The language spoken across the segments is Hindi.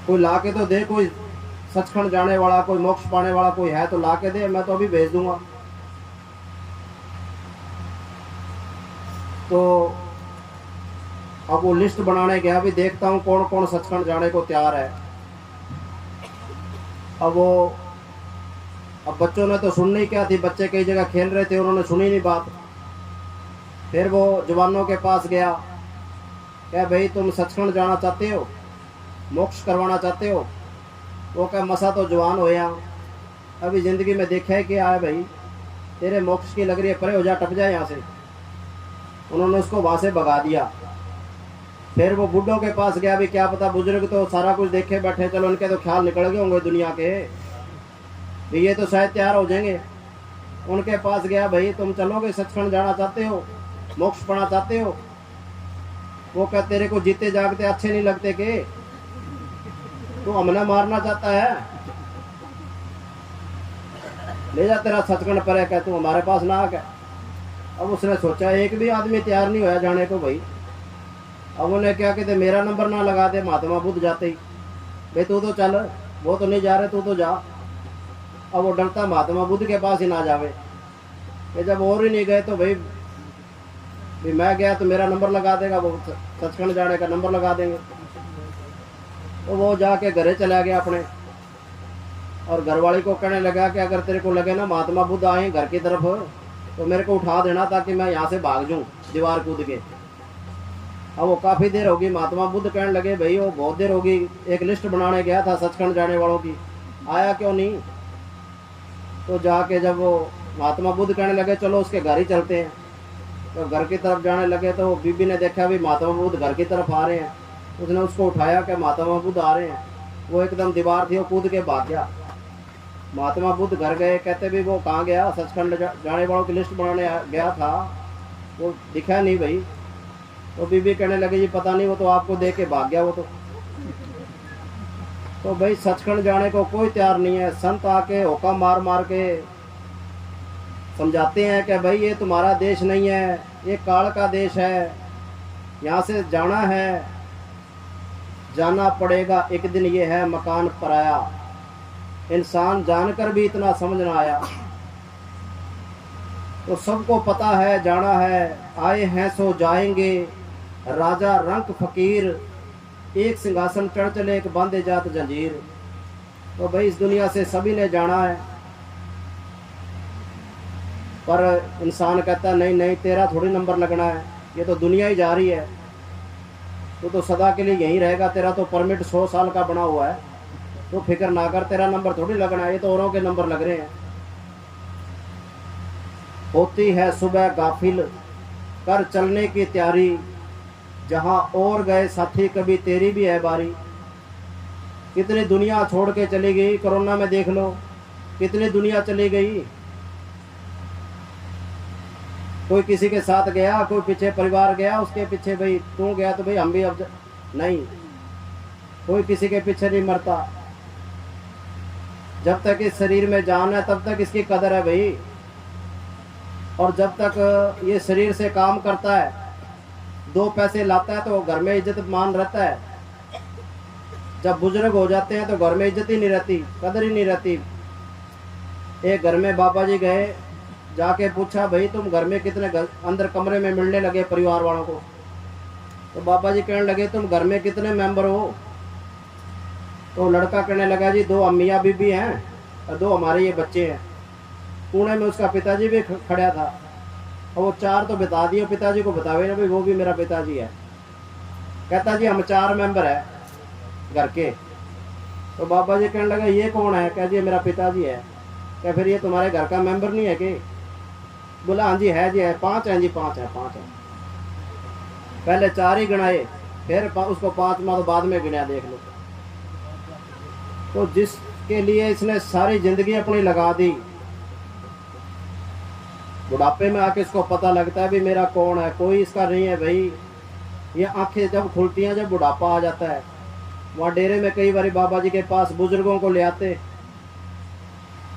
कोई ला के तो दे, कोई सचखंड जाने वाला, कोई मोक्ष पाने वाला कोई है तो ला के दे, मैं तो अभी भेज दूंगा। तो अब वो लिस्ट बनाने गया, भी देखता हूँ कौन कौन सचखंड जाने को तैयार है। अब बच्चों ने तो सुननी क्या थी, बच्चे कई जगह खेल रहे थे, उन्होंने सुनी नहीं बात। फिर वो जवानों के पास गया, क्या भाई तुम सचखंड जाना चाहते हो, मोक्ष करवाना चाहते हो? वो क्या मसा तो जवान होया, अभी ज़िंदगी में देखा है क्या है भाई, तेरे मोक्ष की लग रही है, परे हो जा, टप जाए यहाँ से। उन्होंने उसको वहाँ से भगा दिया। फिर वो बुढ़ों के पास गया, भी क्या पता, बुजुर्ग तो सारा कुछ देखे बैठे, चलो उनके तो ख्याल निकल गए होंगे दुनिया के, भी ये तो शायद तैयार हो जाएंगे। उनके पास गया, भाई तुम चलोगे, सचखंड जाना चाहते हो, मोक्ष पाना चाहते हो? वो क्या तेरे को जीते जागते अच्छे नहीं लगते के, तू हमने मारना चाहता है? ले जा तेरा सचखंड पर है, क्या तू हमारे पास ना आ क्या? अब उसने सोचा एक भी आदमी तैयार नहीं होया जाने को भाई। अब उन्हें क्या कहते, मेरा नंबर ना लगा दे महात्मा बुद्ध जाते ही, भाई तू तो चल, वो तो नहीं जा रहे, तू तो जा। अब वो डरता महात्मा बुद्ध के पास ही ना जावे, कि जब और ही नहीं गए तो भाई मैं गया तो मेरा नंबर लगा देगा, वो सचखंड जाने का नंबर लगा देंगे। तो वो जाके घरे चला गया अपने, और घरवाली को कहने लगा कि अगर तेरे को लगे ना महात्मा बुद्ध आए घर की तरफ, तो मेरे को उठा देना, ताकि मैं यहाँ से भाग जाऊँ दीवार कूद के। अब वो काफ़ी देर होगी, महात्मा बुद्ध कहने लगे भाई वो बहुत देर होगी, एक लिस्ट बनाने गया था सचखंड जाने वालों की, आया क्यों नहीं? तो जाके जब वो महात्मा बुद्ध कहने लगे चलो उसके घर ही चलते हैं, तो घर की तरफ जाने लगे, तो बीबी ने देखा भी महात्मा बुद्ध घर की तरफ आ रहे हैं। उसने उसको उठाया कि महात्मा बुद्ध आ रहे हैं। वो एकदम दीवार थी, वो कूद के भाग गया। महात्मा बुद्ध घर गए, कहते भी वो कहाँ गया, सचखंड जाने वालों की लिस्ट बनाने गया था, वो दिखा नहीं भाई। तो बीबी कहने लगी जी पता नहीं, वो तो आपको देख के भाग गया वो तो भाई सचखंड जाने को कोई तैयार नहीं है। संत आके होका मार मार के समझाते हैं कि भाई ये तुम्हारा देश नहीं है, ये काल का देश है, यहाँ से जाना है, जाना पड़ेगा एक दिन, ये है मकान पराया। इंसान जानकर भी इतना समझ ना आया। तो सबको पता है जाना है, आए हैं सो जाएंगे, राजा रंक फकीर, एक सिंहासन चढ़ चले एक बांधे जात जंजीर। तो भाई इस दुनिया से सभी ने जाना है, पर इंसान कहता नहीं नहीं, तेरा थोड़ी नंबर लगना है, ये तो दुनिया ही जा रही है, तो सदा के लिए यहीं रहेगा, तेरा तो परमिट 100 साल का बना हुआ है, तो फिक्र ना कर, तेरा नंबर थोड़ी लगना है, ये तो औरों के नंबर लग रहे हैं। होती है सुबह गाफिल, कर चलने की तैयारी, जहाँ और गए साथी कभी तेरी भी है बारी। कितनी दुनिया छोड़ के चली गई, कोरोना में देख लो कितनी दुनिया चली गई। कोई किसी के साथ गया, कोई पीछे परिवार गया, उसके पीछे भाई तू गया तो भाई हम भी अब नहीं, कोई किसी के पीछे नहीं मरता। जब तक इस शरीर में जान है तब तक इसकी कदर है भाई, और जब तक ये शरीर से काम करता है, 2 पैसे लाता है, तो घर में इज्जत मान रहता है। जब बुजुर्ग हो जाते हैं तो घर में इज्जत ही नहीं रहती, कदर ही नहीं रहती। एक घर में बाबा जी गए, जाके पूछा भाई तुम घर में कितने अंदर कमरे में मिलने लगे परिवार वालों को? तो बाबा जी कहने लगे तुम घर में कितने मेंबर हो? तो लड़का कहने लगा जी 2 अम्मियाँ बीबी हैं और 2 हमारे ये बच्चे हैं। पुणे में उसका पिताजी भी खड़ा था, और वो 4 तो बता दिए, पिताजी को बतावे ना भाई वो भी मेरा पिताजी है। कहता जी हम 4 मेंबर है घर के। तो बाबा जी कहने लगा ये कौन है? कह जी मेरा पिताजी है। क्या फिर ये तुम्हारे घर का मेंबर नहीं है कि? बोला हाँ जी है जी है, 5 हैं जी, 5 है। पहले 4 ही गिनाए, फिर उसको 5वां तो बाद में गिना, देख लो। तो जिसके लिए इसने सारी जिंदगी अपनी लगा दी, बुढ़ापे में आके इसको पता लगता है भी मेरा कौन है, कोई इसका नहीं है भाई। ये आंखें जब खुलती हैं जब बुढ़ापा आ जाता है। वहाँ डेरे में कई बार बाबा जी के पास बुजुर्गों को ले आते,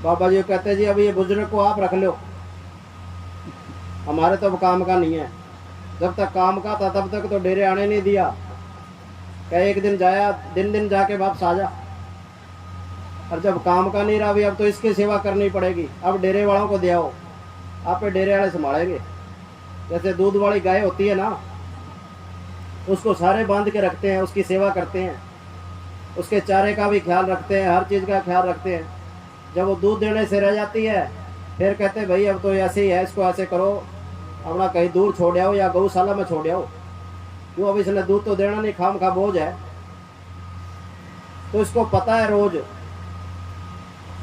बाबा जी कहते जी अब ये बुजुर्ग को आप रख लो, हमारे तो काम का नहीं है। जब तक काम का था तब तक तो डेरे आने नहीं दिया। क्या एक दिन जाया, दिन जाके वापस आ जा। और जब काम का नहीं रहा भी, अब तो इसकी सेवा करनी पड़ेगी, अब डेरे वालों को दे आओ, आप पे डेरे वाले संभालेंगे। जैसे दूध वाली गाय होती है ना, उसको सारे बांध के रखते हैं, उसकी सेवा करते हैं, उसके चारे का भी ख्याल रखते हैं, हर चीज़ का ख्याल रखते हैं। जब वो दूध देने से रह जाती है, फिर कहते हैं भाई अब तो ऐसे ही है, इसको ऐसे करो, अपना कहीं दूर छोड़ आओ या गौशाला में छोड़ आओ, क्यों अब इसने दूध तो देना नहीं, खाम खा बोझ है। तो इसको पता है रोज,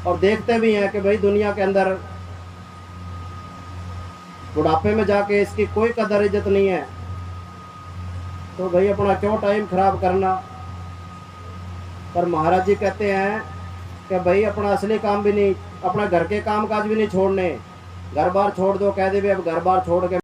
और देखते भी हैं कि भाई दुनिया के अंदर बुढ़ापे में जाके इसकी कोई कदर इज्जत नहीं है, तो भाई अपना क्यों टाइम खराब करना। पर महाराज जी कहते हैं कि भाई अपना असली काम भी नहीं, अपना घर के काम काज भी नहीं छोड़ने, घर बार छोड़ दो, कह दे भी अब घर बार छोड़ के